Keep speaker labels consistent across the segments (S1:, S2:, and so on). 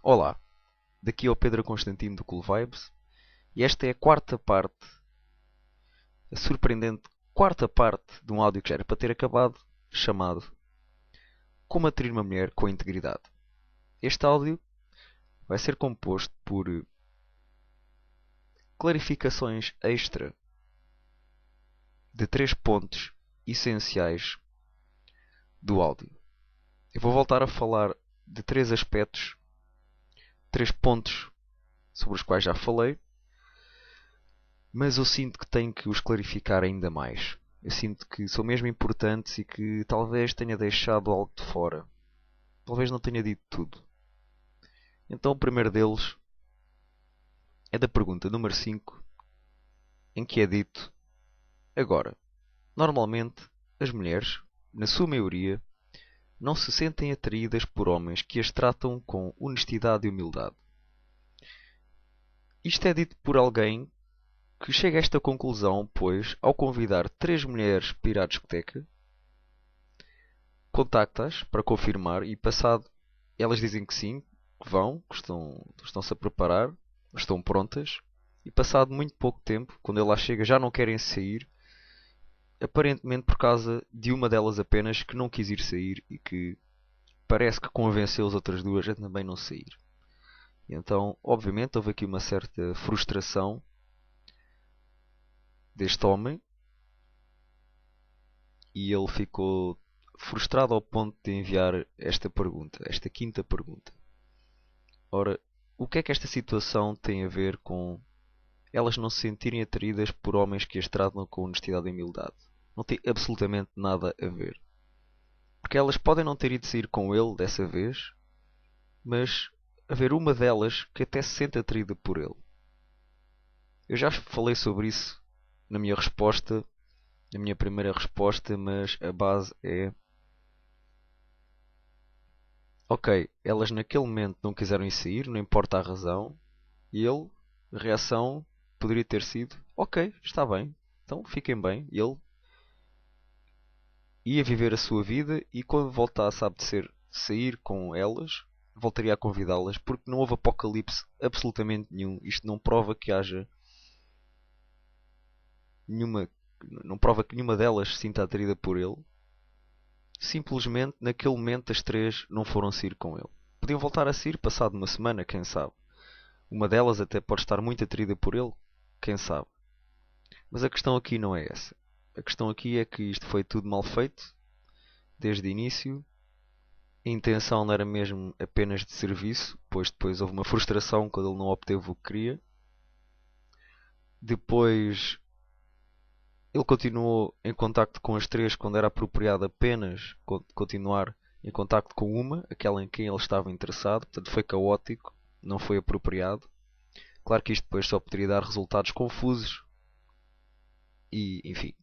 S1: Olá, daqui é o Pedro Constantino do Cool Vibes e esta é a quarta parte, a surpreendente quarta parte de um áudio que já era para ter acabado, chamado Como Atrair uma Mulher com Integridade. Este áudio vai ser composto por clarificações extra de 3 pontos essenciais do áudio. Eu vou voltar a falar de 3 aspectos, 3 pontos sobre os quais já falei, mas eu sinto que tenho que os clarificar ainda mais. Eu sinto que são mesmo importantes e que talvez tenha deixado algo de fora. Talvez não tenha dito tudo. Então o primeiro deles é da pergunta número 5, em que é dito: agora, normalmente as mulheres, na sua maioria, não se sentem atraídas por homens que as tratam com honestidade e humildade. Isto é dito por alguém que chega a esta conclusão, pois, ao convidar 3 mulheres para ir à discoteca, contacta-as para confirmar e passado elas dizem que sim, que vão, que estão-se a preparar, estão prontas, e passado muito pouco tempo, quando ele lá chega, já não querem sair, aparentemente por causa de uma delas apenas que não quis ir sair e que parece que convenceu as outras duas a também não sair. E então, obviamente, houve aqui uma certa frustração deste homem e ele ficou frustrado ao ponto de enviar esta pergunta, esta quinta pergunta. Ora, o que é que esta situação tem a ver com elas não se sentirem atraídas por homens que as tratam com honestidade e humildade? Não tem absolutamente nada a ver. Porque elas podem não ter ido sair com ele dessa vez, mas haver uma delas que até se sente atraída por ele. Eu já falei sobre isso na minha resposta, na minha primeira resposta, mas a base é: ok, elas naquele momento não quiseram ir sair, não importa a razão, e ele, a reação poderia ter sido: ok, está bem, então fiquem bem. E ele ia viver a sua vida e quando voltasse a apetecer sair com elas, voltaria a convidá-las, porque não houve apocalipse absolutamente nenhum. Isto não prova que haja nenhuma, não prova que nenhuma delas se sinta atraída por ele. Simplesmente naquele momento as 3 não foram sair com ele. Podiam voltar a sair passado uma semana, quem sabe. Uma delas até pode estar muito atraída por ele, quem sabe. Mas a questão aqui não é essa. A questão aqui é que isto foi tudo mal feito, desde o início. A intenção não era mesmo apenas de serviço, pois depois houve uma frustração quando ele não obteve o que queria. Depois ele continuou em contacto com as 3 quando era apropriado apenas continuar em contacto com uma, aquela em quem ele estava interessado. Portanto, foi caótico, não foi apropriado. Claro que isto depois só poderia dar resultados confusos e, enfim.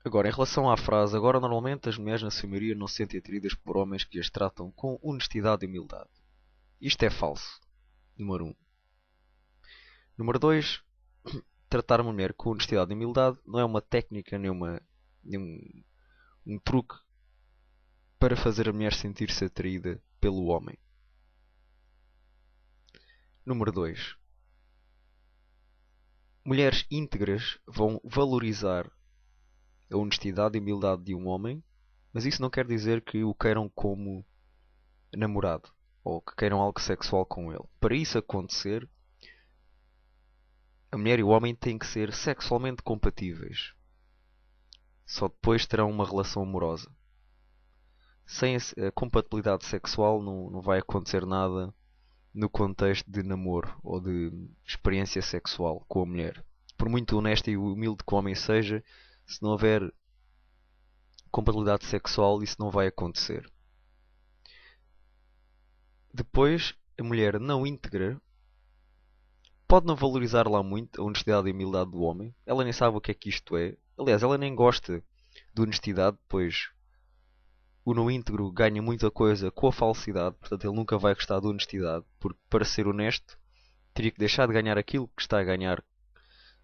S1: Agora, em relação à frase, agora normalmente as mulheres na sua maioria não se sentem atraídas por homens que as tratam com honestidade e humildade. Isto é falso. Número 1. Número 2. Tratar uma mulher com honestidade e humildade não é uma técnica nem um truque para fazer a mulher sentir-se atraída pelo homem. Número 2. Mulheres íntegras vão valorizar a honestidade e humildade de um homem, mas isso não quer dizer que o queiram como namorado ou que queiram algo sexual com ele. Para isso acontecer, a mulher e o homem têm que ser sexualmente compatíveis. Só depois terão uma relação amorosa. Sem a compatibilidade sexual não vai acontecer nada no contexto de namoro ou de experiência sexual com a mulher. Por muito honesto e humilde que o homem seja, se não houver compatibilidade sexual, isso não vai acontecer. Depois, a mulher não íntegra pode não valorizar lá muito a honestidade e a humildade do homem. Ela nem sabe o que é que isto é. Aliás, ela nem gosta de honestidade, pois o não íntegro ganha muita coisa com a falsidade. Portanto, ele nunca vai gostar de honestidade, porque para ser honesto teria que deixar de ganhar aquilo que está a ganhar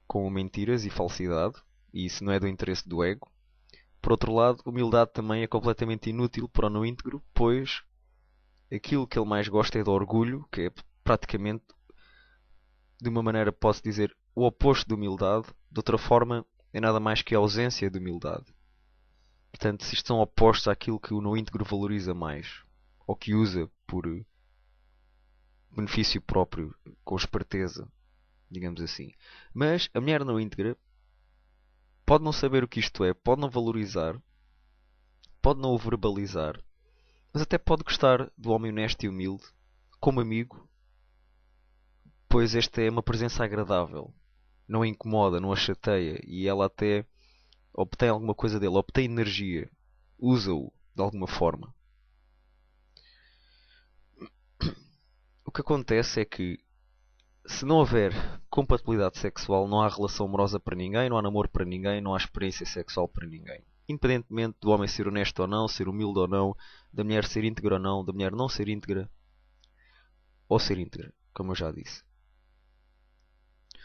S1: com mentiras e falsidade, e isso não é do interesse do ego. Por outro lado, humildade também é completamente inútil para o não íntegro, pois aquilo que ele mais gosta é de orgulho, que é praticamente, de uma maneira posso dizer, o oposto de humildade. De outra forma, é nada mais que a ausência de humildade. Portanto, se isto são opostos àquilo que o não íntegro valoriza mais, ou que usa por benefício próprio, com esperteza, digamos assim. Mas a mulher não íntegra pode não saber o que isto é, pode não valorizar, pode não o verbalizar, mas até pode gostar do homem honesto e humilde, como amigo, pois esta é uma presença agradável, não a incomoda, não a chateia e ela até obtém alguma coisa dele, obtém energia, usa-o de alguma forma. O que acontece é que se não houver compatibilidade sexual, não há relação amorosa para ninguém, não há namoro para ninguém, não há experiência sexual para ninguém. Independentemente do homem ser honesto ou não, ser humilde ou não, da mulher ser íntegra ou não, da mulher não ser íntegra ou ser íntegra, como eu já disse.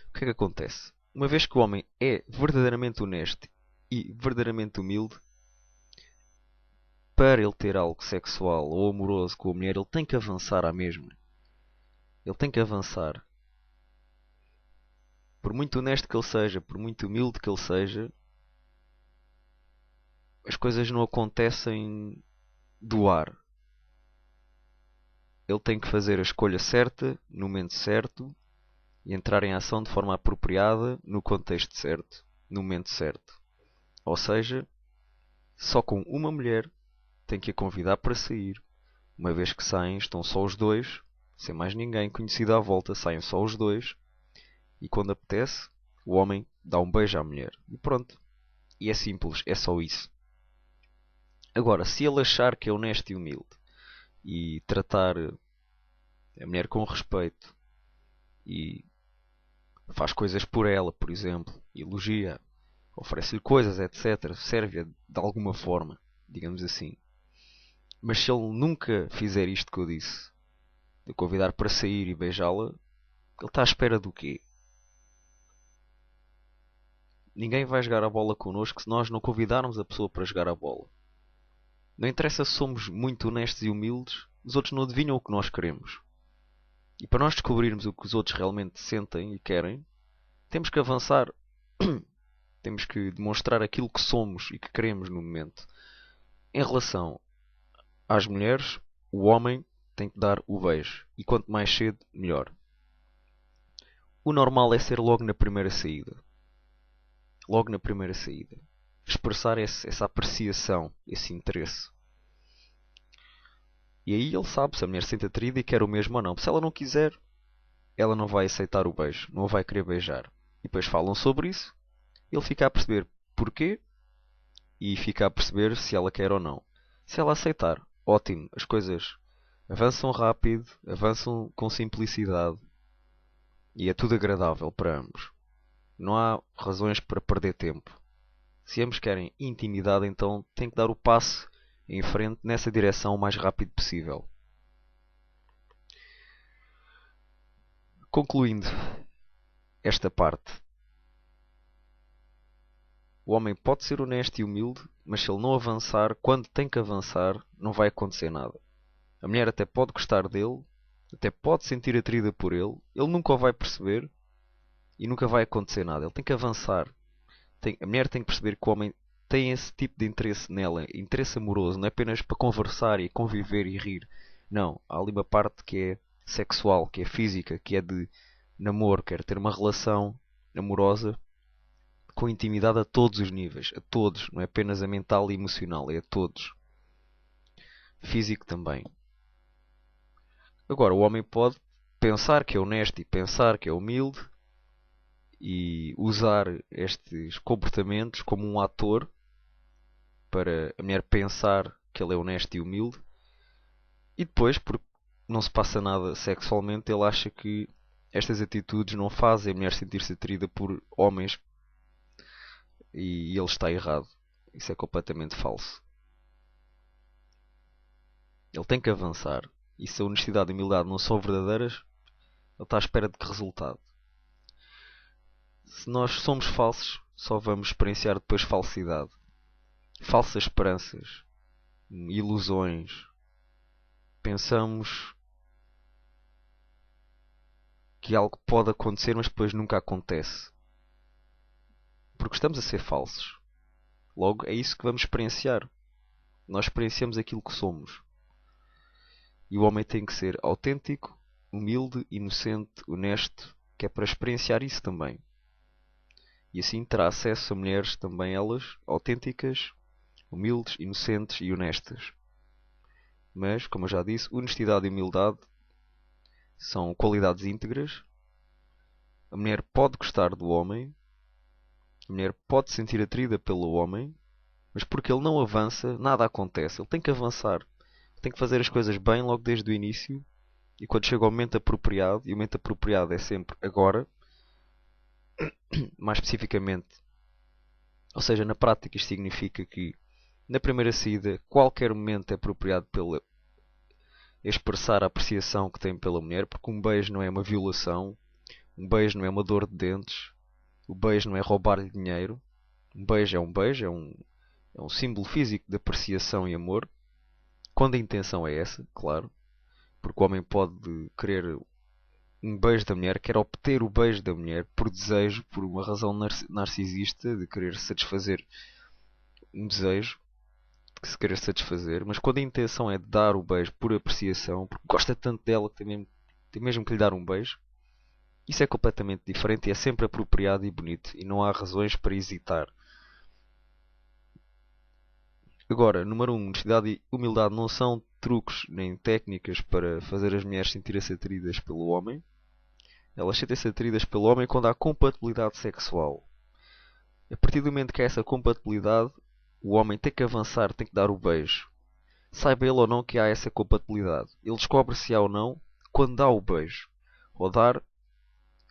S1: O que é que acontece? Uma vez que o homem é verdadeiramente honesto e verdadeiramente humilde, para ele ter algo sexual ou amoroso com a mulher, ele tem que avançar à mesma. Ele tem que avançar. Por muito honesto que ele seja, por muito humilde que ele seja, as coisas não acontecem do ar. Ele tem que fazer a escolha certa, no momento certo, e entrar em ação de forma apropriada, no contexto certo, no momento certo. Ou seja, só com uma mulher tem que a convidar para sair. Uma vez que saem, estão só os dois, sem mais ninguém conhecido à volta, saem só os dois, e quando apetece, o homem dá um beijo à mulher. E pronto. E é simples, é só isso. Agora, se ele achar que é honesto e humilde e tratar a mulher com respeito e faz coisas por ela, por exemplo, elogia, oferece-lhe coisas, etc., serve-a de alguma forma, digamos assim. Mas se ele nunca fizer isto que eu disse, de convidar para sair e beijá-la, ele está à espera do quê? Ninguém vai jogar a bola connosco se nós não convidarmos a pessoa para jogar a bola. Não interessa se somos muito honestos e humildes, os outros não adivinham o que nós queremos. E para nós descobrirmos o que os outros realmente sentem e querem, temos que avançar. Temos que demonstrar aquilo que somos e que queremos no momento. Em relação às mulheres, o homem tem que dar o beijo. E quanto mais cedo, melhor. O normal é ser logo na primeira saída. Logo na primeira saída. Expressar essa apreciação, esse interesse. E aí ele sabe se a mulher se sente atraída e quer o mesmo ou não. Se ela não quiser, ela não vai aceitar o beijo. Não vai querer beijar. E depois falam sobre isso. Ele fica a perceber porquê e fica a perceber se ela quer ou não. Se ela aceitar, ótimo. As coisas avançam rápido, avançam com simplicidade e é tudo agradável para ambos. Não há razões para perder tempo. Se ambos querem intimidade, então tem que dar o passo em frente nessa direção o mais rápido possível. Concluindo esta parte, o homem pode ser honesto e humilde, mas se ele não avançar, quando tem que avançar, não vai acontecer nada. A mulher até pode gostar dele, até pode sentir atraída por ele nunca o vai perceber e nunca vai acontecer nada. Ele tem que avançar. A mulher tem que perceber que o homem tem esse tipo de interesse nela, interesse amoroso, não é apenas para conversar e conviver e rir. Não, há ali uma parte que é sexual, que é física, que é de namoro, quer ter uma relação amorosa com intimidade a todos os níveis, a todos, não é apenas a mental e emocional, é a todos. Físico também. Agora, o homem pode pensar que é honesto e pensar que é humilde e usar estes comportamentos como um ator para a mulher pensar que ele é honesto e humilde e depois, porque não se passa nada sexualmente, ele acha que estas atitudes não fazem a mulher sentir-se atraída por homens e ele está errado. Isso é completamente falso. Ele tem que avançar e se a honestidade e a humildade não são verdadeiras, ele está à espera de que resultado? Se nós somos falsos, só vamos experienciar depois falsidade. Falsas esperanças, ilusões, pensamos que algo pode acontecer, mas depois nunca acontece. Porque estamos a ser falsos. Logo, é isso que vamos experienciar. Nós experienciamos aquilo que somos. E o homem tem que ser autêntico, humilde, inocente, honesto, que é para experienciar isso também. E assim terá acesso a mulheres também elas autênticas, humildes, inocentes e honestas. Mas, como eu já disse, honestidade e humildade são qualidades íntegras. A mulher pode gostar do homem, a mulher pode se sentir atraída pelo homem, mas porque ele não avança, nada acontece. Ele tem que avançar, tem que fazer as coisas bem logo desde o início. E quando chega ao momento apropriado, e o momento apropriado é sempre agora, mais especificamente, ou seja, na prática isto significa que na primeira saída qualquer momento é apropriado para expressar a apreciação que tem pela mulher, porque um beijo não é uma violação, um beijo não é uma dor de dentes, o beijo não é roubar-lhe dinheiro, um beijo, é um símbolo físico de apreciação e amor, quando a intenção é essa, claro, porque o homem pode querer um beijo da mulher, quer obter o beijo da mulher por desejo, por uma razão narcisista de querer satisfazer um desejo, de se querer satisfazer, mas quando a intenção é de dar o beijo por apreciação, porque gosta tanto dela que tem mesmo que lhe dar um beijo, isso é completamente diferente e é sempre apropriado e bonito e não há razões para hesitar. Agora, número 1, honestidade e humildade não são truques nem técnicas para fazer as mulheres sentirem-se atraídas pelo homem. Elas sentem-se atraídas pelo homem quando há compatibilidade sexual. A partir do momento que há essa compatibilidade, o homem tem que avançar, tem que dar o beijo. Saiba ele ou não que há essa compatibilidade. Ele descobre se há ou não quando dá o beijo. Ao dar, a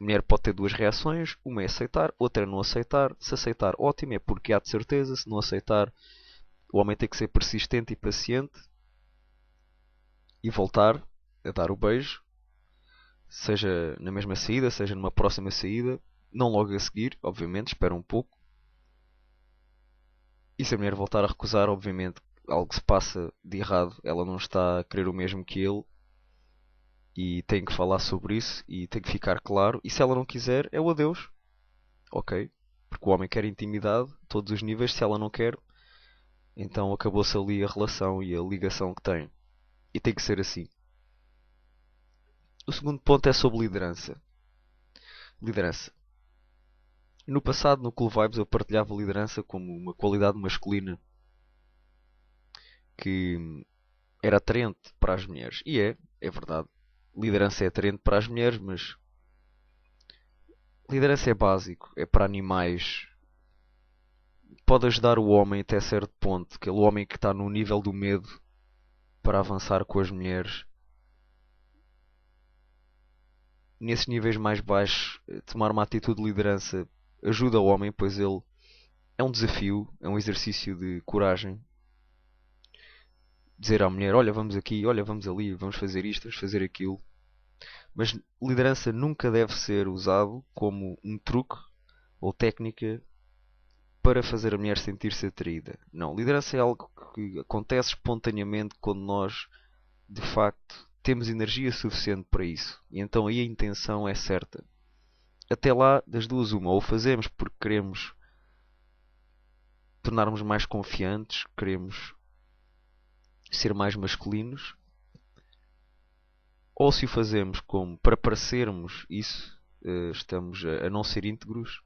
S1: mulher pode ter duas reações. Uma é aceitar, outra é não aceitar. Se aceitar, ótimo, é porque há de certeza. Se não aceitar, o homem tem que ser persistente e paciente e voltar a dar o beijo. Seja na mesma saída, seja numa próxima saída. Não logo a seguir, obviamente, espera um pouco. E se a mulher voltar a recusar, obviamente, algo se passa de errado. Ela não está a querer o mesmo que ele. E tem que falar sobre isso e tem que ficar claro. E se ela não quiser, é o adeus. Ok? Porque o homem quer intimidade, todos os níveis. Se ela não quer, então acabou-se ali a relação e a ligação que tem. E tem que ser assim. O segundo ponto é sobre liderança. Liderança. No passado, no Cool Vibes, eu partilhava liderança como uma qualidade masculina que era atraente para as mulheres. E é verdade. Liderança é atraente para as mulheres, mas liderança é básico, é para animais. Pode ajudar o homem até certo ponto, aquele homem que está no nível do medo para avançar com as mulheres. Nesses níveis mais baixos, tomar uma atitude de liderança ajuda o homem, pois ele é um desafio, é um exercício de coragem. Dizer à mulher, olha, vamos aqui, olha, vamos ali, vamos fazer isto, vamos fazer aquilo. Mas liderança nunca deve ser usado como um truque ou técnica para fazer a mulher sentir-se atraída. Não, liderança é algo que acontece espontaneamente quando nós, de facto, temos energia suficiente para isso. E então aí a intenção é certa. Até lá, das duas uma, ou fazemos porque queremos tornar-nos mais confiantes, queremos ser mais masculinos, ou se o fazemos como para parecermos isso, estamos a não ser íntegros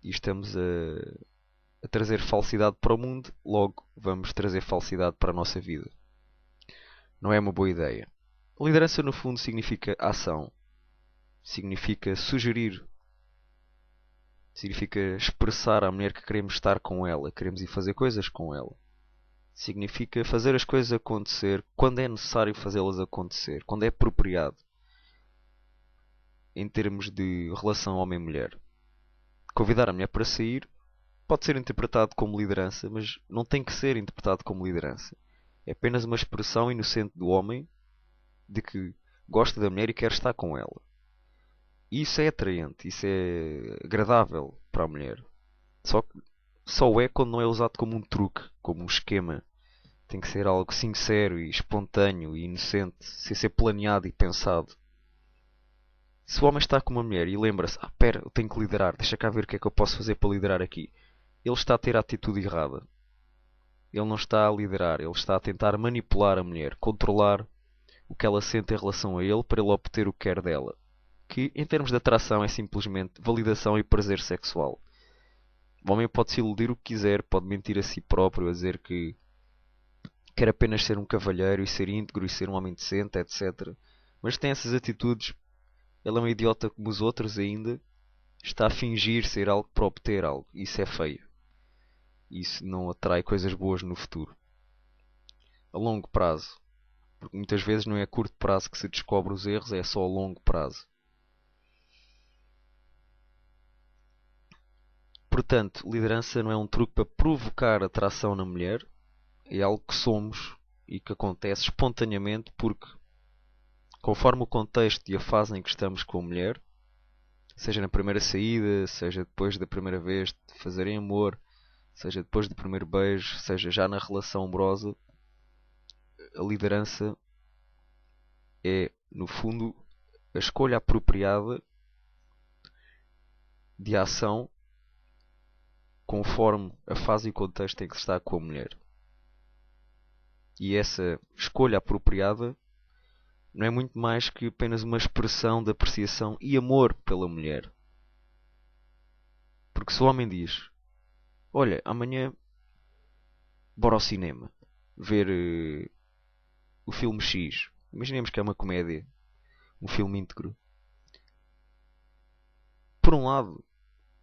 S1: e estamos a trazer falsidade para o mundo, logo vamos trazer falsidade para a nossa vida. Não é uma boa ideia. Liderança, no fundo, significa ação. Significa sugerir. Significa expressar à mulher que queremos estar com ela, queremos ir fazer coisas com ela. Significa fazer as coisas acontecer quando é necessário fazê-las acontecer, quando é apropriado. Em termos de relação homem-mulher. Convidar a mulher para sair pode ser interpretado como liderança, mas não tem que ser interpretado como liderança. É apenas uma expressão inocente do homem de que gosta da mulher e quer estar com ela. E isso é atraente, isso é agradável para a mulher. Só é quando não é usado como um truque, como um esquema Tem que ser algo sincero e espontâneo e inocente, sem ser planeado e pensado. Se o homem está com uma mulher e lembra-se, pera, eu tenho que liderar, deixa cá ver o que é que eu posso fazer para liderar aqui. Ele está a ter a atitude errada. Ele não está a liderar, ele está a tentar manipular a mulher, controlar o que ela sente em relação a ele para ele obter o que quer dela. Que, em termos de atração, é simplesmente validação e prazer sexual. O homem pode se iludir o que quiser, pode mentir a si próprio, a dizer que quer apenas ser um cavalheiro e ser íntegro e ser um homem decente, etc. Mas tem essas atitudes, ele é um idiota como os outros ainda, está a fingir ser algo para obter algo. Isso é feio. Isso não atrai coisas boas no futuro. A longo prazo. Porque muitas vezes não é a curto prazo que se descobre os erros, é só a longo prazo. Portanto, liderança não é um truque para provocar atração na mulher, é algo que somos e que acontece espontaneamente porque, conforme o contexto e a fase em que estamos com a mulher, seja na primeira saída, seja depois da primeira vez de fazerem amor, seja depois do primeiro beijo, seja já na relação amorosa, a liderança é, no fundo, a escolha apropriada de ação conforme a fase e o contexto em que se está com a mulher. E essa escolha apropriada não é muito mais que apenas uma expressão de apreciação e amor pela mulher. Porque se o homem diz, olha, amanhã bora ao cinema ver o filme X. Imaginemos que é uma comédia, um filme íntegro. Por um lado,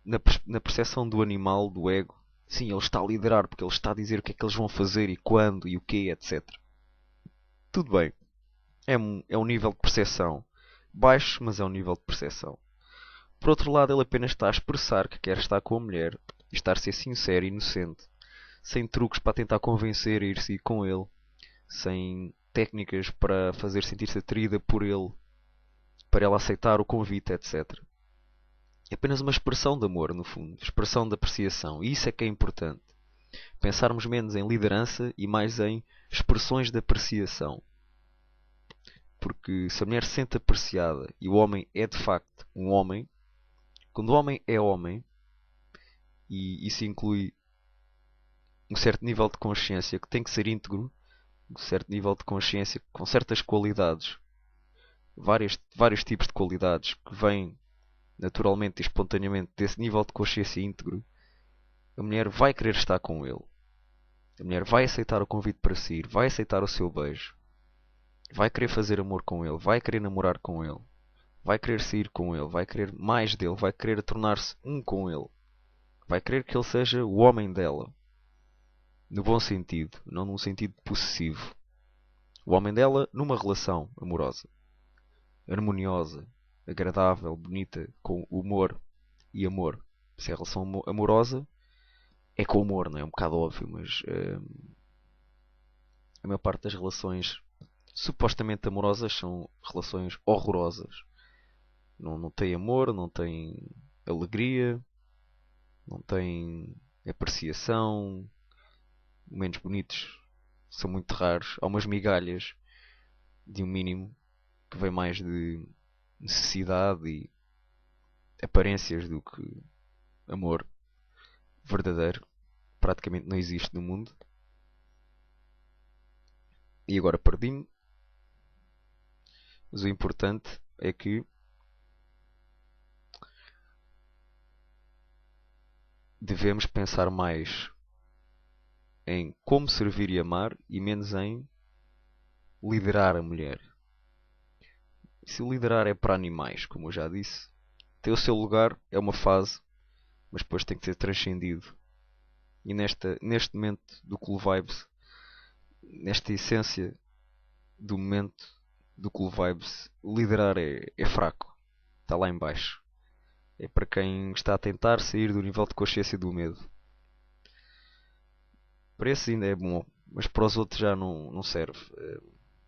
S1: na percepção do animal, do ego, sim, ele está a liderar porque ele está a dizer o que é que eles vão fazer e quando e o quê, etc. Tudo bem. É um nível de percepção baixo, mas é um nível de percepção. Por outro lado, ele apenas está a expressar que quer estar com a mulher e estar a ser sincero e inocente, sem truques para tentar convencer a ir-se com ele, sem técnicas para fazer sentir-se atraída por ele, para ela aceitar o convite, etc. É apenas uma expressão de amor, no fundo, expressão de apreciação, e isso é que é importante. Pensarmos menos em liderança e mais em expressões de apreciação. Porque se a mulher se sente apreciada e o homem é de facto um homem, quando o homem é homem, e isso inclui um certo nível de consciência que tem que ser íntegro, um certo nível de consciência com certas qualidades, vários tipos de qualidades que vêm naturalmente e espontaneamente desse nível de consciência íntegro, a mulher vai querer estar com ele. A mulher vai aceitar o convite para sair, vai aceitar o seu beijo, vai querer fazer amor com ele, vai querer namorar com ele, vai querer sair com ele, vai querer mais dele, vai querer tornar-se um com ele, vai querer que ele seja o homem dela. No bom sentido, não num sentido possessivo. O homem dela numa relação amorosa, harmoniosa, agradável, bonita, com humor e amor. Se é relação amorosa, é com humor, não é? É um bocado óbvio, mas a maior parte das relações supostamente amorosas são relações horrorosas. Não tem amor, não tem alegria, não tem apreciação, momentos bonitos são muito raros. Há umas migalhas de um mínimo que vem mais de necessidade e aparências do que amor verdadeiro. Praticamente não existe no mundo. E agora perdi-me. Mas o importante é que devemos pensar mais em como servir e amar e menos em liderar a mulher. Se liderar é para animais, como eu já disse, tem o seu lugar, é uma fase, mas depois tem que ser transcendido. E neste momento do Cool Vibes, nesta essência do momento do Cool Vibes, liderar é fraco. Está lá em baixo. É para quem está a tentar sair do nível de consciência do medo. Para esse ainda é bom, mas para os outros já não serve.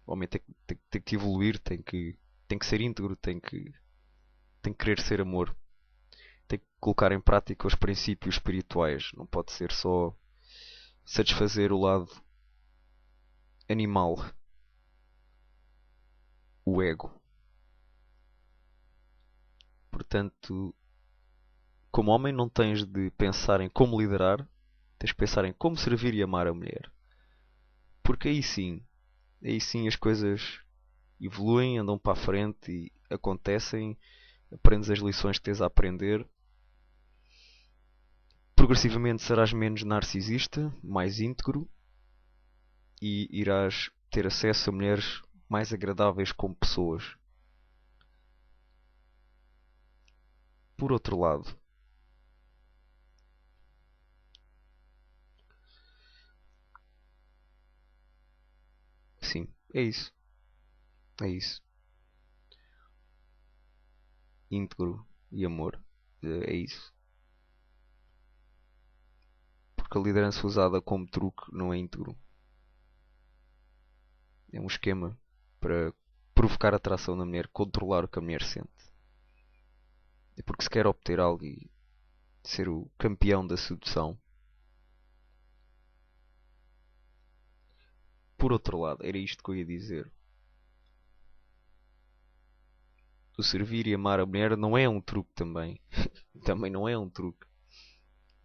S1: O homem tem que evoluir, tem que ser íntegro, tem que querer ser amor. Tem que colocar em prática os princípios espirituais. Não pode ser só satisfazer o lado animal, o ego. Portanto, como homem, não tens de pensar em como liderar, tens de pensar em como servir e amar a mulher. Porque aí sim as coisas evoluem, andam para a frente e acontecem, aprendes as lições que tens a aprender. Progressivamente serás menos narcisista, mais íntegro e irás ter acesso a mulheres mais agradáveis como pessoas. Por outro lado, sim, é isso. É isso. Íntegro e amor. É isso. Porque a liderança usada como truque não é íntegro. É um esquema para provocar atração na mulher, controlar o que a mulher sente. É porque se quer obter algo e ser o campeão da sedução. Por outro lado, era isto que eu ia dizer. O servir e amar a mulher não é um truque também. Também não é um truque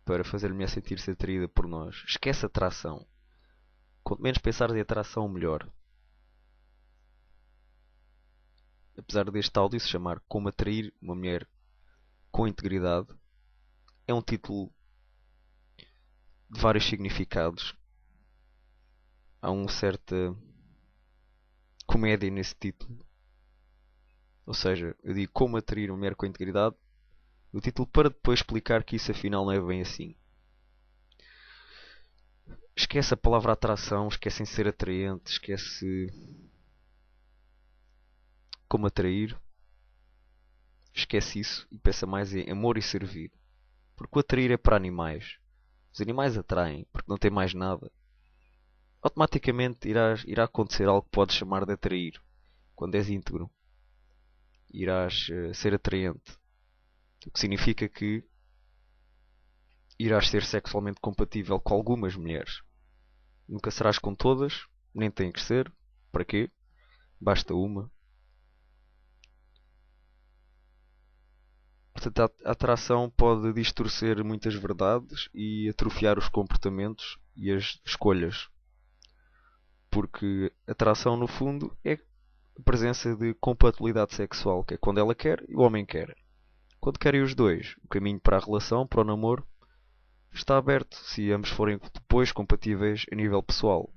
S1: para fazer a mulher sentir-se atraída por nós. Esquece a atração. Quanto menos pensares em atração, melhor. Apesar deste áudio se chamar Como Atrair uma Mulher com Integridade, é um título de vários significados. Há uma certa comédia nesse título. Ou seja, eu digo Como Atrair uma Mulher com Integridade, o título para depois explicar que isso afinal não é bem assim. Esquece a palavra atração, esquece em ser atraente, esquece como atrair, esquece isso e pensa mais em amor e servir. Porque o atrair é para animais. Os animais atraem porque não têm mais nada. Automaticamente irá acontecer algo que podes chamar de atrair. Quando és íntegro, irás ser atraente. O que significa que irás ser sexualmente compatível com algumas mulheres. Nunca serás com todas, nem tem que ser. Para quê? Basta uma. Portanto, a atração pode distorcer muitas verdades e atrofiar os comportamentos e as escolhas. Porque atração, no fundo, é a presença de compatibilidade sexual, que é quando ela quer e o homem quer. Quando querem os dois, o caminho para a relação, para o namoro, está aberto se ambos forem depois compatíveis a nível pessoal.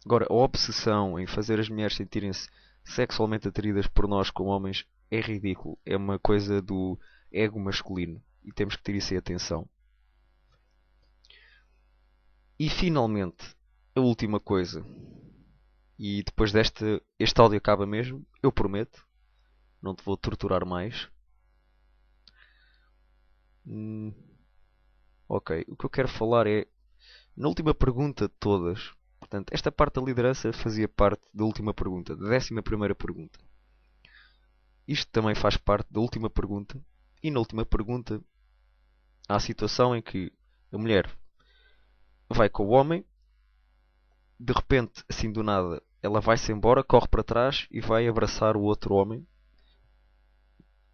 S1: Agora, a obsessão em fazer as mulheres sentirem-se sexualmente atraídas por nós como homens é ridículo. É uma coisa do ego masculino e temos que ter isso em atenção. E finalmente, a última coisa, e depois este áudio acaba mesmo, eu prometo, não te vou torturar mais. Hum, ok, o que eu quero falar é, na última pergunta de todas, portanto, esta parte da liderança fazia parte da última pergunta, da 11ª pergunta. Isto também faz parte da última pergunta, e na última pergunta há a situação em que a mulher vai com o homem, de repente, assim do nada, ela vai-se embora, corre para trás e vai abraçar o outro homem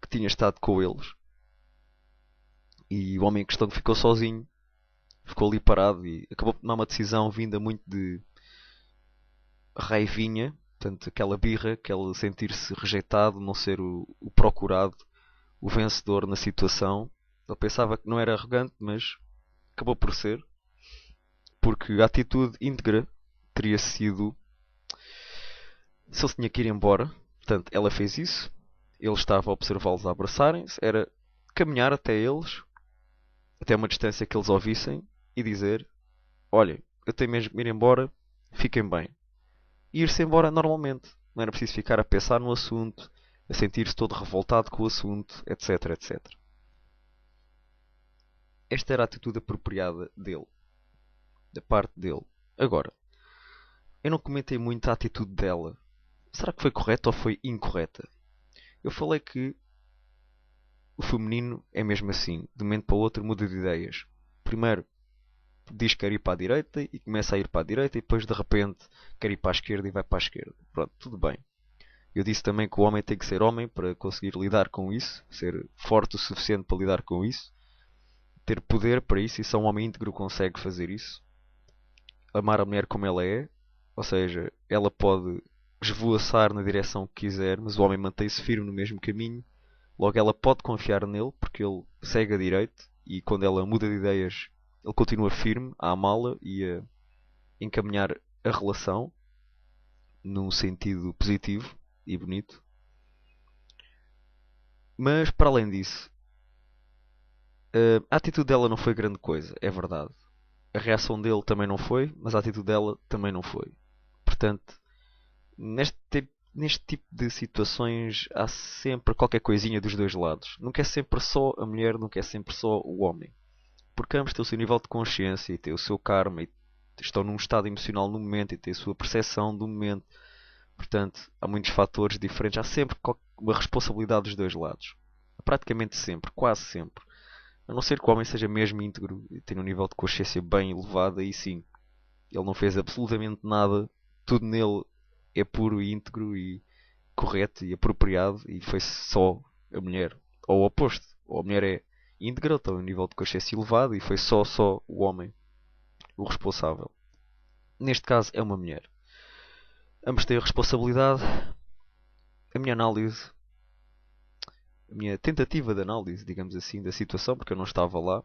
S1: que tinha estado com eles. E o homem em questão que ficou sozinho, ficou ali parado e acabou por tomar uma decisão vinda muito de raivinha, portanto, aquela birra, aquele sentir-se rejeitado, não ser o procurado, o vencedor na situação. Ele pensava que não era arrogante, mas acabou por ser, porque a atitude íntegra teria sido se ele tinha que ir embora. Portanto, ela fez isso, ele estava a observá-los a abraçarem-se, era caminhar até eles, até uma distância que eles ouvissem, e dizer: Olha, eu tenho mesmo que ir embora, fiquem bem. E ir-se embora normalmente. Não era preciso ficar a pensar no assunto, a sentir-se todo revoltado com o assunto, etc, etc. Esta era a atitude apropriada dele, da parte dele. Agora, eu não comentei muito a atitude dela. Será que foi correta ou foi incorreta? Eu falei que o feminino é mesmo assim, de um momento para o outro muda de ideias. Primeiro, diz que quer ir para a direita e começa a ir para a direita e depois de repente quer ir para a esquerda e vai para a esquerda. Pronto, tudo bem. Eu disse também que o homem tem que ser homem para conseguir lidar com isso, ser forte o suficiente para lidar com isso, ter poder para isso, e só um homem íntegro consegue fazer isso. Amar a mulher como ela é, ou seja, ela pode esvoaçar na direção que quiser, mas o homem mantém-se firme no mesmo caminho. Logo, ela pode confiar nele, porque ele segue a direito, e quando ela muda de ideias, ele continua firme a amá-la e a encaminhar a relação num sentido positivo e bonito. Mas, para além disso, a atitude dela não foi grande coisa, é verdade. A reação dele também não foi, mas a atitude dela também não foi. Portanto, neste tipo de situações há sempre qualquer coisinha dos dois lados. Nunca é sempre só a mulher, nunca é sempre só o homem. Porque ambos têm o seu nível de consciência e têm o seu karma e estão num estado emocional no momento e têm a sua percepção do momento. Portanto, há muitos fatores diferentes. Há sempre uma responsabilidade dos dois lados. Praticamente sempre, quase sempre. A não ser que o homem seja mesmo íntegro e tenha um nível de consciência bem elevado, aí sim. Ele não fez absolutamente nada. Tudo nele é puro e íntegro e correto e apropriado e foi só a mulher. Ou o oposto. Ou a mulher é íntegra, tem um nível de consciência elevado e foi só o homem o responsável. Neste caso é uma mulher. Ambos têm a responsabilidade. A minha análise, a minha tentativa de análise, digamos assim, da situação, porque eu não estava lá,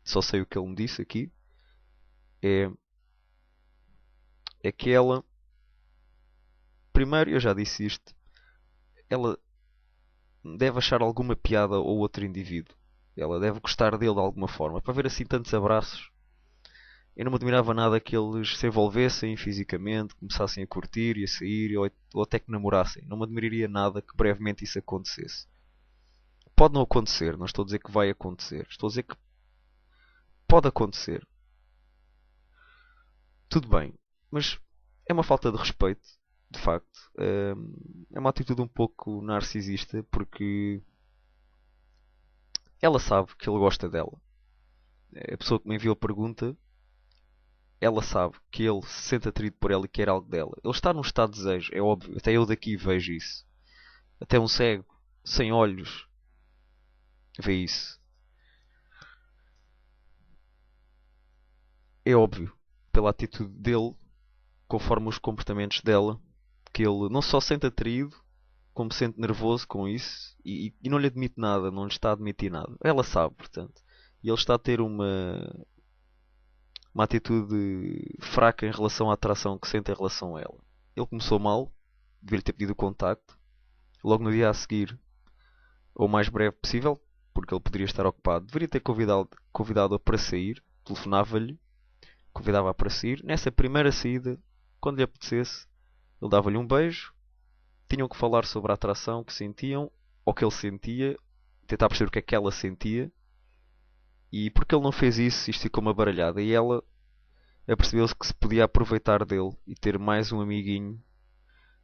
S1: só sei o que ele me disse aqui, é, é que ela, primeiro, eu já disse isto, ela deve achar alguma piada ao outro indivíduo. Ela deve gostar dele de alguma forma. Para ver assim tantos abraços, eu não me admirava nada que eles se envolvessem fisicamente, começassem a curtir e a sair, ou até que namorassem. Não me admiraria nada que brevemente isso acontecesse. Pode não acontecer, não estou a dizer que vai acontecer. Estou a dizer que pode acontecer. Tudo bem, mas é uma falta de respeito, de facto. É uma atitude um pouco narcisista, porque ela sabe que ele gosta dela. A pessoa que me enviou a pergunta, ela sabe que ele se sente atraído por ela e quer algo dela. Ele está num estado de desejo, é óbvio. Até eu daqui vejo isso. Até um cego, sem olhos, vê isso. É óbvio, pela atitude dele, conforme os comportamentos dela, que ele não só se sente atraído, como se sente nervoso com isso e não lhe admite nada, não lhe está a admitir nada. Ela sabe, portanto. E ele está a ter uma atitude fraca em relação à atração que sente em relação a ela. Ele começou mal, devia-lhe ter pedido o contacto. Logo no dia a seguir, ou o mais breve possível, porque ele poderia estar ocupado, deveria ter convidado-a para sair, telefonava-lhe, convidava-a para sair. Nessa primeira saída, quando lhe apetecesse, ele dava-lhe um beijo, tinham que falar sobre a atração que sentiam, ou que ele sentia, tentar perceber o que é que ela sentia, e porque ele não fez isso, isto ficou uma baralhada, e ela apercebeu-se que se podia aproveitar dele e ter mais um amiguinho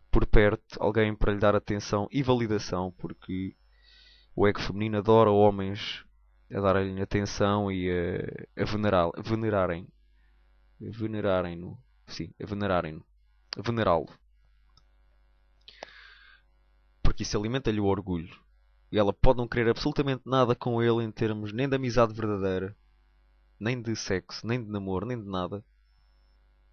S1: por perto, alguém para lhe dar atenção e validação, porque o ego feminino adora homens a darem-lhe atenção e a venerarem-no, sim, a venerarem-no, a venerá-lo, porque isso alimenta-lhe o orgulho. E ela pode não querer absolutamente nada com ele em termos nem de amizade verdadeira, nem de sexo, nem de namoro, nem de nada.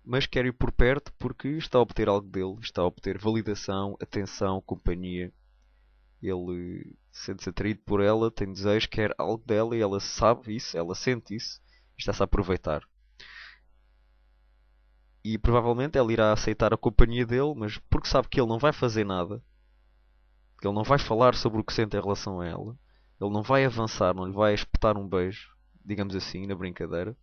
S1: Mas quer ir por perto porque está a obter algo dele, está a obter validação, atenção, companhia. Ele sente-se atraído por ela, tem desejo, quer algo dela e ela sabe isso, ela sente isso e está-se a aproveitar. E provavelmente ela irá aceitar a companhia dele, mas porque sabe que ele não vai fazer nada, que ele não vai falar sobre o que sente em relação a ela, ele não vai avançar, não lhe vai espetar um beijo, digamos assim, na brincadeira.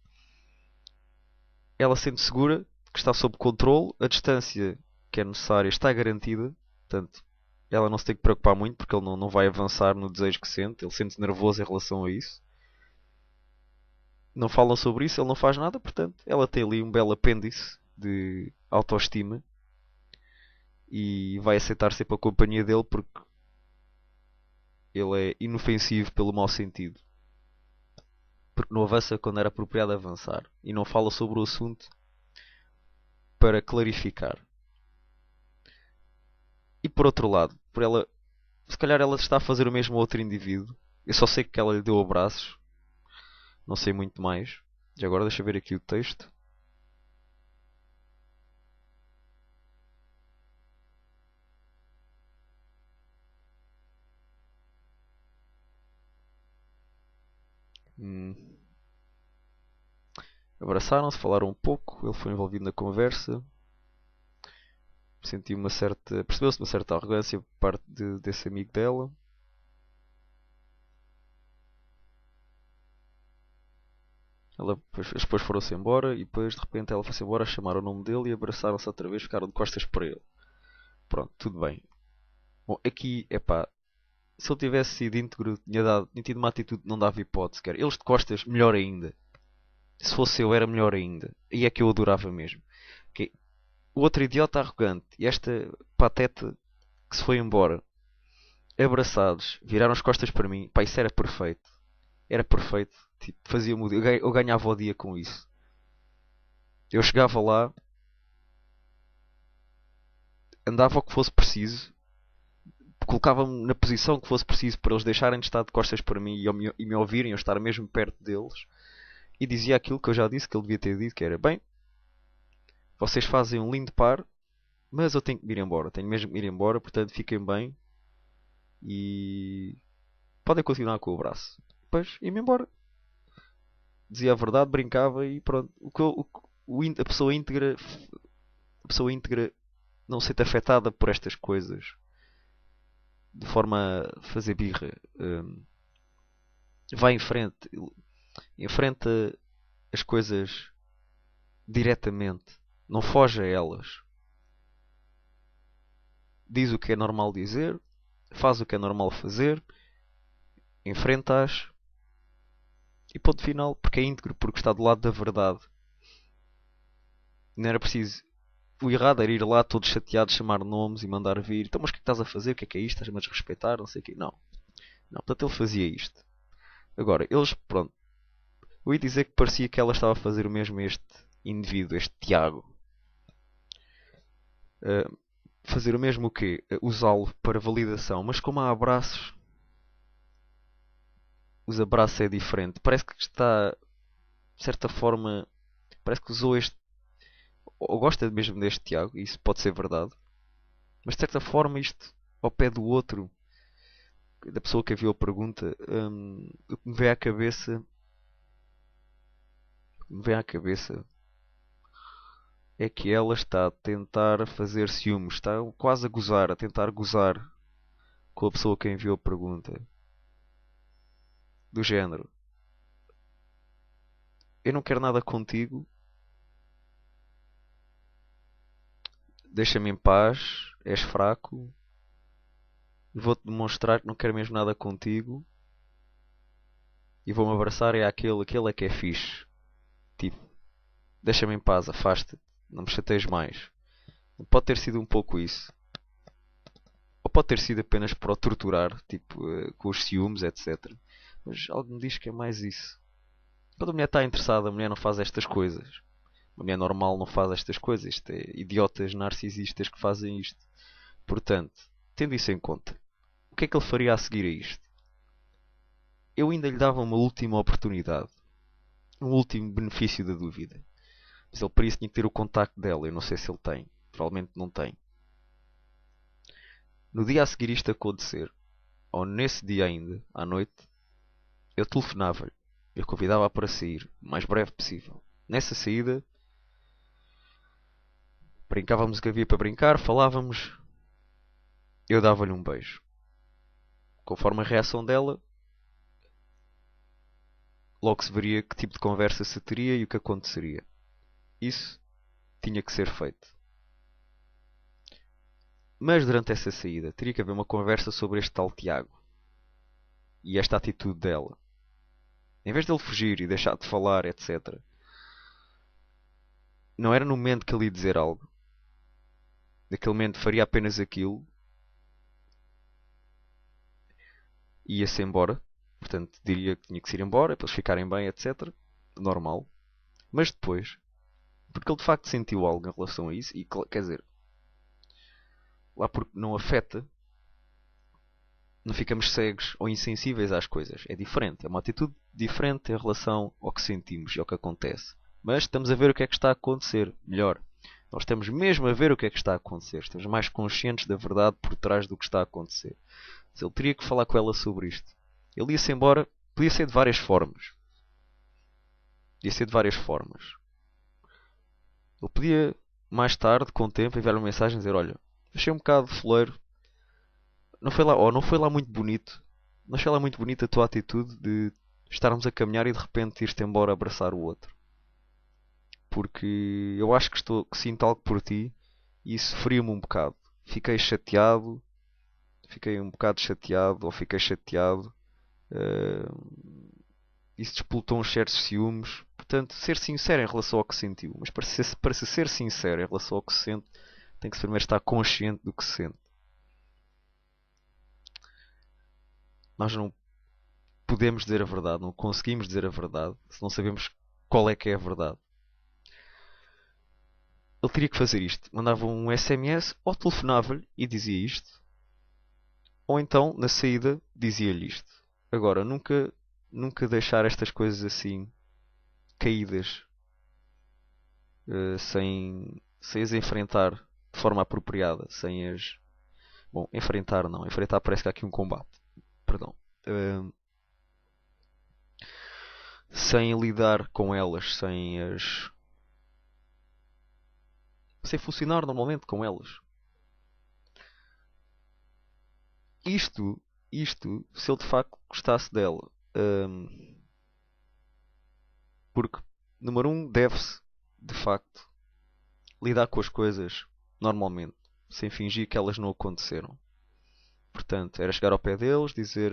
S1: Ela sente segura, que está sob controle, a distância que é necessária está garantida, portanto, ela não se tem que preocupar muito porque ele não vai avançar no desejo que sente, ele sente-se nervoso em relação a isso. Não falam sobre isso, ele não faz nada, portanto, ela tem ali um belo apêndice de autoestima e vai aceitar sempre a companhia dele porque ele é inofensivo pelo mau sentido. porque não avança quando era apropriado avançar e não fala sobre o assunto para clarificar. E por outro lado, por ela, se calhar ela está a fazer o mesmo a outro indivíduo. Eu só sei que ela lhe deu abraços, não sei muito mais. E agora deixa eu ver aqui o texto. Hum. Abraçaram-se, falaram um pouco, ele foi envolvido na conversa. Senti uma certa. Percebeu-se uma certa arrogância por parte desse amigo dela. Eles depois foram-se embora e depois de repente ela foi-se embora, chamaram o nome dele e abraçaram-se outra vez, ficaram de costas para ele. Pronto, tudo bem. Bom, aqui, é pá, se ele tivesse sido íntegro, tinha tido uma atitude que não dava hipótese, quer. Eles de costas, melhor ainda. Se fosse eu, era melhor ainda. E é que eu adorava mesmo. Que o outro idiota arrogante e esta pateta que se foi embora, abraçados, viraram as costas para mim. Pá, isso era perfeito. Era perfeito. Tipo, fazia mudo. Eu ganhava o dia com isso. Eu chegava lá, andava o que fosse preciso, colocava-me na posição que fosse preciso para eles deixarem de estar de costas para mim e me ouvirem, eu estar mesmo perto deles, e dizia aquilo que eu já disse que ele devia ter dito, que era, bem, vocês fazem um lindo par, mas eu tenho que me ir embora, tenho mesmo que me ir embora, portanto fiquem bem e podem continuar com o braço. Depois ia-me embora. Dizia a verdade, brincava e pronto. A pessoa íntegra não se sente afetada por estas coisas de forma a fazer birra. Vai em frente, enfrenta as coisas diretamente, não foge a elas. Diz o que é normal dizer, faz o que é normal fazer, enfrenta-as e ponto final, porque é íntegro, porque está do lado da verdade. Não era preciso. O errado era ir lá todos chateados, chamar nomes e mandar vir. Então, mas o que é que estás a fazer? O que é isto? Estás-me a desrespeitar? Não sei o quê. Não. Não, portanto ele fazia isto. Agora, eles, pronto. Eu ia dizer que parecia que ela estava a fazer o mesmo a este indivíduo, este Tiago. Uh, fazer o mesmo o quê? Usá-lo para validação. Mas como há abraços, os abraços é diferente. Parece que está, de certa forma, parece que usou este. Ou gosta mesmo deste Tiago, e isso pode ser verdade. Mas de certa forma, isto ao pé do outro, da pessoa que enviou a pergunta, o que me vem à cabeça. O que me vem à cabeça é que ela está a tentar fazer ciúmes, está quase a gozar, a tentar gozar com a pessoa que enviou a pergunta. Do género: eu não quero nada contigo, deixa-me em paz, és fraco, vou-te demonstrar que não quero mesmo nada contigo e vou-me abraçar é aquele é que é fixe. Tipo, deixa-me em paz, afasta-te, não me chateies mais. Pode ter sido um pouco isso. Ou pode ter sido apenas para o torturar, tipo, com os ciúmes, etc. Mas algo me diz que é mais isso. Quando a mulher está interessada, a mulher não faz estas coisas. Uma mulher normal não faz estas coisas. Isto é idiotas narcisistas que fazem isto. Portanto, tendo isso em conta, o que é que ele faria a seguir a isto? Eu ainda lhe dava uma última oportunidade. Um último benefício da dúvida. Mas ele para isso tinha que ter o contacto dela. Eu não sei se ele tem. Provavelmente não tem. No dia a seguir isto acontecer, ou nesse dia ainda, à noite, eu telefonava-lhe. Eu convidava-a para sair, o mais breve possível. Nessa saída, brincávamos o que havia para brincar, falávamos. Eu dava-lhe um beijo. Conforme a reação dela, logo se veria que tipo de conversa se teria e o que aconteceria. Isso tinha que ser feito. Mas durante essa saída, teria que haver uma conversa sobre este tal Tiago e esta atitude dela. Em vez de ele fugir e deixar de falar, etc., não era no momento que ele ia dizer algo. Naquele momento faria apenas aquilo e ia-se embora. Portanto, diria que tinha que se ir embora, para eles ficarem bem, etc. Normal. Mas depois, porque ele de facto sentiu algo em relação a isso, e quer dizer, lá porque não afeta, não ficamos cegos ou insensíveis às coisas. É diferente, é uma atitude diferente em relação ao que sentimos e ao que acontece. Mas estamos a ver o que é que está a acontecer. Melhor, nós estamos mesmo a ver o que é que está a acontecer. Estamos mais conscientes da verdade por trás do que está a acontecer. Mas ele teria que falar com ela sobre isto. Ele ia-se embora, podia ser de várias formas. Podia ser de várias formas. Ele podia, mais tarde, com o tempo, enviar uma mensagem e dizer: olha, achei um bocado foleiro. Não foi lá, ou não foi lá muito bonito. Não achei lá muito bonita a tua atitude de estarmos a caminhar e de repente ir-te embora abraçar o outro. Porque eu acho que sinto algo por ti e isso feria-me um bocado. Fiquei chateado, fiquei um bocado chateado, ou fiquei chateado. Isso despoltou uns certos ciúmes. Portanto, ser sincero em relação ao que sentiu. Mas para se ser sincero em relação ao que se sente, tem que primeiro estar consciente do que se sente. Nós não podemos dizer a verdade, não conseguimos dizer a verdade se não sabemos qual é que é a verdade. Ele teria que fazer isto. Mandava um SMS ou telefonava-lhe e dizia isto. Ou então, na saída, dizia-lhe isto. Agora, nunca deixar estas coisas assim caídas sem as enfrentar de forma apropriada, sem as... Bom, enfrentar não. Enfrentar parece que há aqui um combate. Perdão. Sem lidar com elas, sem funcionar normalmente com elas. Isto, se ele de facto gostasse dela. Porque, número um, deve-se, de facto, lidar com as coisas normalmente, sem fingir que elas não aconteceram. Portanto, era chegar ao pé deles, dizer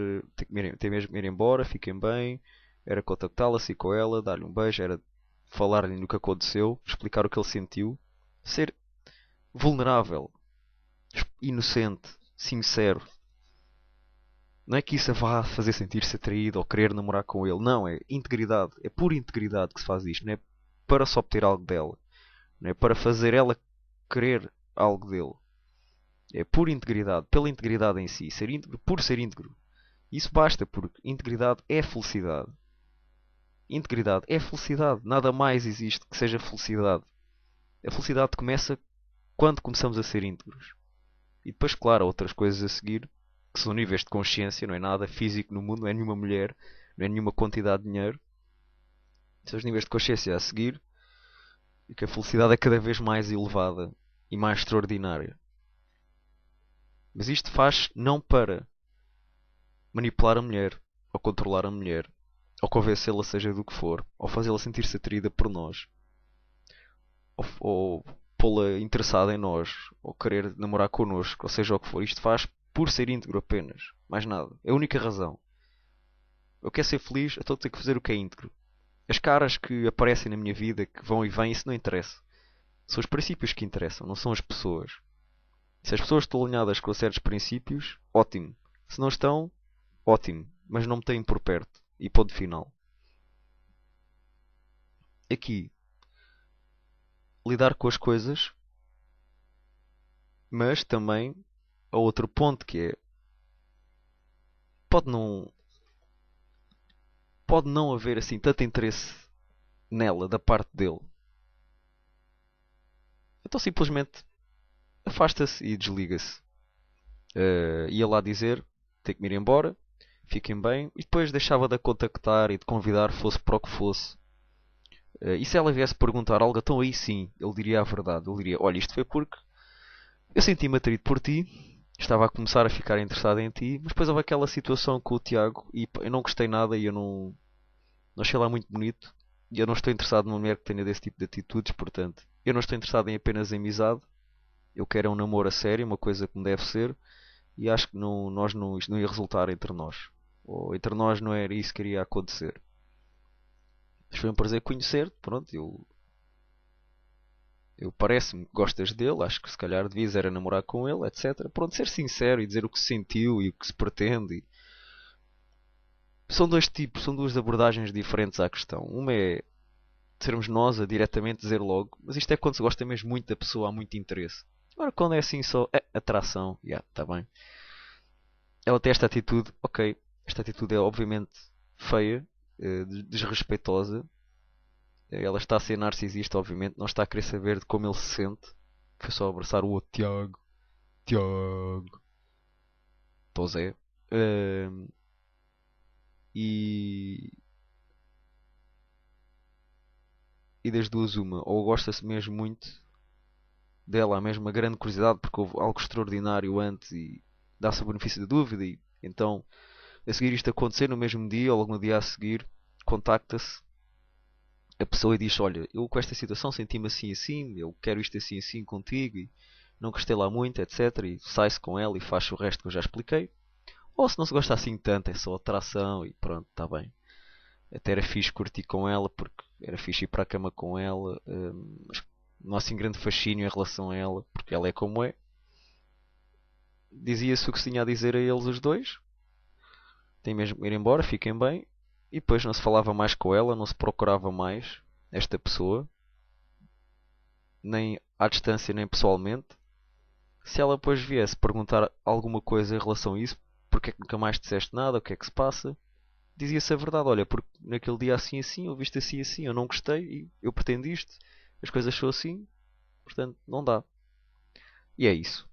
S1: tem mesmo ir embora, fiquem bem, era contactá-la, assim com ela, dar-lhe um beijo, era falar-lhe no que aconteceu, explicar o que ele sentiu, ser vulnerável, inocente, sincero. Não é que isso a vá fazer sentir-se atraído ou querer namorar com ele. Não, é integridade. É por integridade que se faz isto. Não é para só obter algo dela. Não é para fazer ela querer algo dele. É por integridade. Pela integridade em si. Ser íntegro por ser íntegro. Isso basta, porque integridade é felicidade. Integridade é felicidade. Nada mais existe que seja felicidade. A felicidade começa quando começamos a ser íntegros. E depois, claro, há outras coisas a seguir, que são níveis de consciência, não é nada físico no mundo, não é nenhuma mulher, não é nenhuma quantidade de dinheiro. São os níveis de consciência a seguir, e que a felicidade é cada vez mais elevada e mais extraordinária. Mas isto faz não para manipular a mulher, ou controlar a mulher, ou convencê-la seja do que for, ou fazê-la sentir-se atraída por nós, ou pô-la interessada em nós, ou querer namorar connosco, ou seja o que for. Isto faz por ser íntegro apenas. Mais nada. É a única razão. Eu quero ser feliz, então tenho que fazer o que é íntegro. As caras que aparecem na minha vida, que vão e vêm, isso não interessa. São os princípios que interessam, não são as pessoas. Se as pessoas estão alinhadas com certos princípios, ótimo. Se não estão, ótimo. Mas não me têm por perto. E ponto final. Aqui, lidar com as coisas, mas também a outro ponto que é pode não pode não haver assim tanto interesse nela da parte dele. Então simplesmente afasta-se e desliga-se. Ia lá dizer, tem que me ir embora, fiquem bem, e depois deixava de a contactar e de convidar, fosse para o que fosse. E se ela viesse perguntar algo, então aí sim, ele diria a verdade. Ele diria, olha, isto foi porque eu senti-me atraído por ti, estava a começar a ficar interessado em ti, mas depois houve aquela situação com o Tiago e eu não gostei nada e eu não achei lá muito bonito. E eu não estou interessado numa mulher que tenha desse tipo de atitudes, portanto, eu não estou interessado em apenas amizade. Eu quero um namoro a sério, uma coisa como deve ser, e acho que isto não ia resultar entre nós. Ou entre nós não era isso que iria acontecer. Mas foi um prazer conhecer-te, pronto, eu parece-me que gostas dele, acho que se calhar devias era namorar com ele, etc. Pronto, ser sincero e dizer o que se sentiu e o que se pretende. São dois tipos, são duas abordagens diferentes à questão. Uma é sermos nós a diretamente dizer logo, mas isto é quando se gosta mesmo muito da pessoa, há muito interesse. Agora, quando é assim só atração, já, tá bem. Ela tem esta atitude, ok, esta atitude é obviamente feia, desrespeitosa. Ela está a ser narcisista, obviamente, não está a querer saber de como ele se sente. Foi só abraçar o outro Tiago. Tiago. Pois é. E, e das duas uma, ou gosta-se mesmo muito dela, há mesmo uma grande curiosidade porque houve algo extraordinário antes e dá-se o benefício da dúvida e então a seguir isto acontecer no mesmo dia ou algum dia a seguir, contacta-se a pessoa e diz, olha, eu com esta situação senti-me assim assim, eu quero isto assim assim contigo e não gostei lá muito, etc. E sai-se com ela e faz o resto que eu já expliquei. Ou se não se gosta assim tanto, é só atração e pronto, está bem. Até era fixe curtir com ela, porque era fixe ir para a cama com ela, mas não há assim grande fascínio em relação a ela, porque ela é como é. Dizia-se o que se tinha a dizer a eles os dois, tem mesmo que ir embora, fiquem bem, e depois não se falava mais com ela, não se procurava mais esta pessoa, nem à distância nem pessoalmente. Se ela depois viesse perguntar alguma coisa em relação a isso, porque é que nunca mais disseste nada, o que é que se passa, dizia-se a verdade, olha, porque naquele dia assim assim, eu viste assim assim, eu não gostei e eu pretendo isto, as coisas são assim, portanto não dá. E é isso.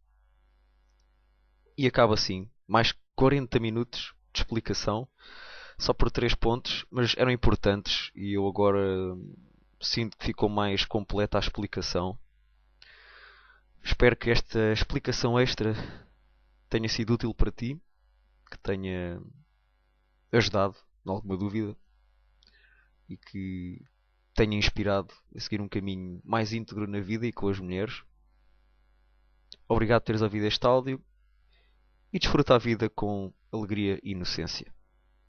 S1: E acaba assim, mais 40 minutos de explicação, só por 3 pontos, mas eram importantes e eu agora sinto que ficou mais completa a explicação. Espero que esta explicação extra tenha sido útil para ti, que tenha ajudado em alguma dúvida e que tenha inspirado a seguir um caminho mais íntegro na vida e com as mulheres. Obrigado por teres ouvido este áudio e desfruta a vida com alegria e inocência.